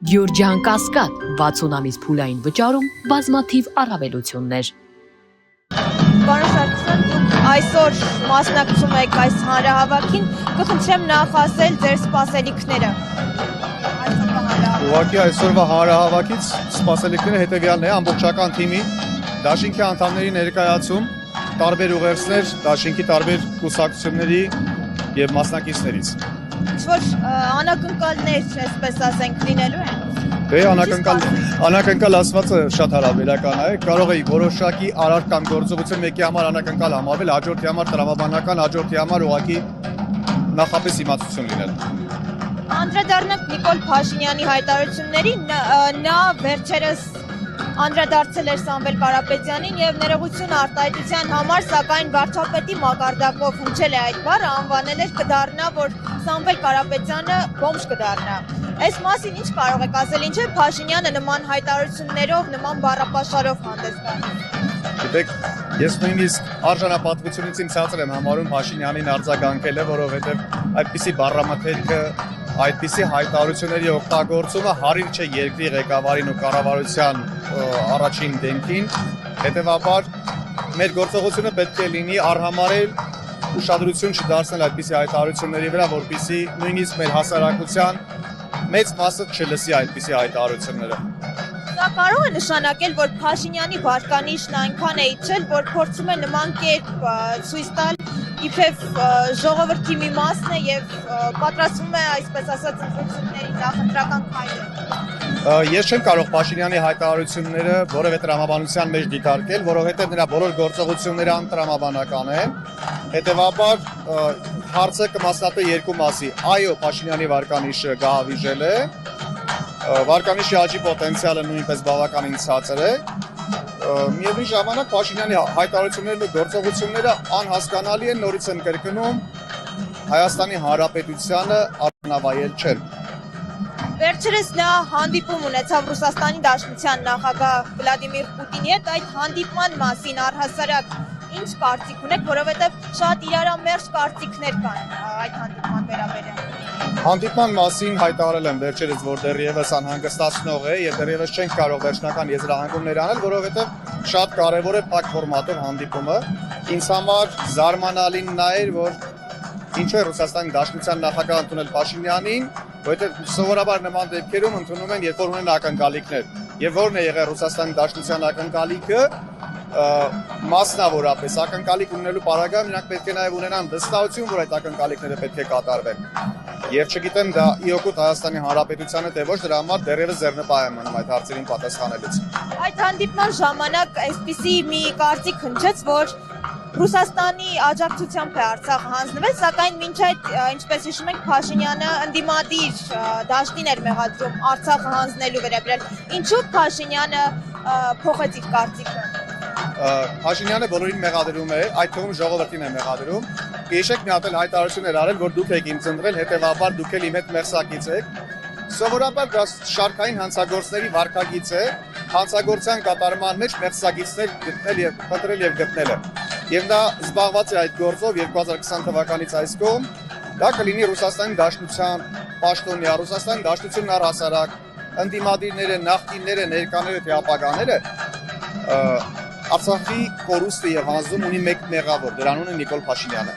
Գյորջյան Կասկադ 60 ամիս փուլային վճարում բազմաթիվ առավելություններ։ Պարոն Սարգսյան, դուք այսօր մասնակցում եք այս հանրահավաքին, կխնդրեմ նախասել ձեր սպասելիքները։ Ուղղակի այսօրվա հանրահավաքից սպասելիքները հետևյալն է, ամբողջական թիմի, դաշինքի անդամների ներկայացում, տարբեր ուղերձներ, դաշինքի տարբեր կուսակցությունների եւ մասնակիցներից։ Ինչ-որ անակնկալներ, այսպես ասենք, լինելու են։ Դե անակնկալ ասվածը շատ հարաբերական է, կարող է որոշակի արար կամ գործողություն մեկի համար անակնկալ համարվել, հաջորդի համար տրամաբանական, հաջորդի համար ուղղակի նախապես իմացություն լինել։ Անդրադառնանք Նիկոլ Փաշինյանի հայտարարությունների, նա վերջերս անդրադարձել էր Սամվել Կարապետյանին եւ ներողություն արտահայտության համար, սակայն վարչապետի մակարդակով հնչել է այդ բառը, անվանել էր կդառնա, որ Սամվել Կարապետյանը բոմժ կդառնա։ Այս մասին ինչ կարող եք ասել, ինչ է Փաշինյանը նման հայտարարություններով, նման բառապաշարով հանդես գալիս։ Գիտեք, ես նույնիսկ արժանապատվությունից իմ ցածր եմ համարում Փաշինյանին արձագանքելը, որովհետեւ այդպիսի բառամթերքը, այդպիսի հայտարարությունների օգտագործումը հարիր չէ երկրի ղեկավարին ու կառավարության առաջին դեմքին, հետևաբար մեր գործողությունը պետք է լինի արհամարել ուշադրություն չդարձնել այդպիսի հայտարարությունների վրա, որպեսզի նույնիսկ մեր հասարակության մեծ մասը չլսի այդպիսի հայտարարությունները։ Դա կարող է նշանակել, որ Փաշինյանի վարկանիշն այնքան է իջել, որ փորձում է նման կերպ ցույց տալ իբրև ժողովրդի մի մասն է եւ պատրաստվում է, այսպես ասած, ընտրությունների նախընտրական քայլեր։ Ես չեմ կարող Փաշինյանի հայտարարությունները որևէ տրամաբանության մեջ դիտարկել, որովհետեւ նրա բոլոր գործողությունները անտրամաբանական են։ Հետևաբար հարցը կմասնատվի երկու մասի։ Այո, Փաշինյանի վարկանիշը գահավիժել է, վարկանիշի աճի պոտենցիալը նույնպես բավականին ցածր է։ Միևնույն ժամանակ Փաշինյանի հայտարարություններն ու գործողությունները անհասկանալի են, նորից եմ կրկնում, Հայաստանի Հանրապետությանը առնավայել չեն։ Վերջերս նա հանդիպում ունեցավ Ռուսաստանի Դաշնության նախագահ Վլադիմիր Պուտինի հետ, այդ հանդիպման մասին առհասարակ ինչ կարծիք ունեք, որովհետև շատ իրարամերժ կարծիքներ կան այդ հանդիպման վերաբերյալ։ Հանդիպման մասին հայտարարել եմ վերջերս, որ դեռևս անհանգստացնող է եւ դեռևս չենք կարող վերջնական եզրահանգումներ անել, որովհետեւ շատ կարեւոր է փակ ֆորմատով հանդիպումը։ Ինձ համար զարմանալին նա էր, որ ինչու է Ռուսաստանի Դաշնության նախագահ ընդունել Փաշինյանին, որովհետեւ սովորաբար նման դեպքերում ընդունում են, երբ որ ունեն ակնկալիքներ։ Եվ որն է եղել Ռուսաստանի Դաշնության ակնկալիքը, մասնավորապես ակնկալիք ունենալու պարագայում նրանք պետք է նաև ունենան վստահություն, որ այդ ակնկալիքները պետք է կատարվեն։ Եվ չգիտեմ դա իօգուտ Հայաստանի Հանրապետությանը թե ոչ, դրա համար դեռևս ձեռնպահ եմ մնում այդ հարցերին պատասխանելուց։ Այդ հանդիպման ժամանակ այսպիսի մի կարծիք հնչեց, որ Ռուսաստանի աջակցությամբ է Արցախը հանձնվել, սակայն մինչ այդ, ինչպես հիշում եք, Փաշինյանը ընդդիմադիր դաշտին էր մեղադրում Արցախը հանձնելու վերաբերյալ։ Ինչու Փաշինյանը փոխեց իր կարծիքը։ Փաշինյանը բոլորին մեղադրում է, այդ թվում ժողովրդին է մեղադրում։ Գիշեք մի հատ էլ հայտարարություն էր արել, որ դուք եք ինձ ընտրել, հետևաբար դուք էլ իմ հետ մեղսակից եք։ Սովորաբար դա շարքային հանցագործների վարքագիծ է, հանցագործության կատարման մեջ մեղսակիցներ գտնել եւ փնտրել եւ գտնելը։ Եվ նա զբաղված է այդ գործով 2020 թվականից այս կողմ, դա կլինի Ռուսաստանի Դաշնության պաշտոնյա, Ռուսաստանի Դաշնությունն առհասարակ, ընդդիմադիրները, նախկինները, ներկաները թե ապագաները Արցախի կորուստը եւ հանձնում ունի մեկ մեղավոր, դրան ունի Նիկոլ Փաշինյանը։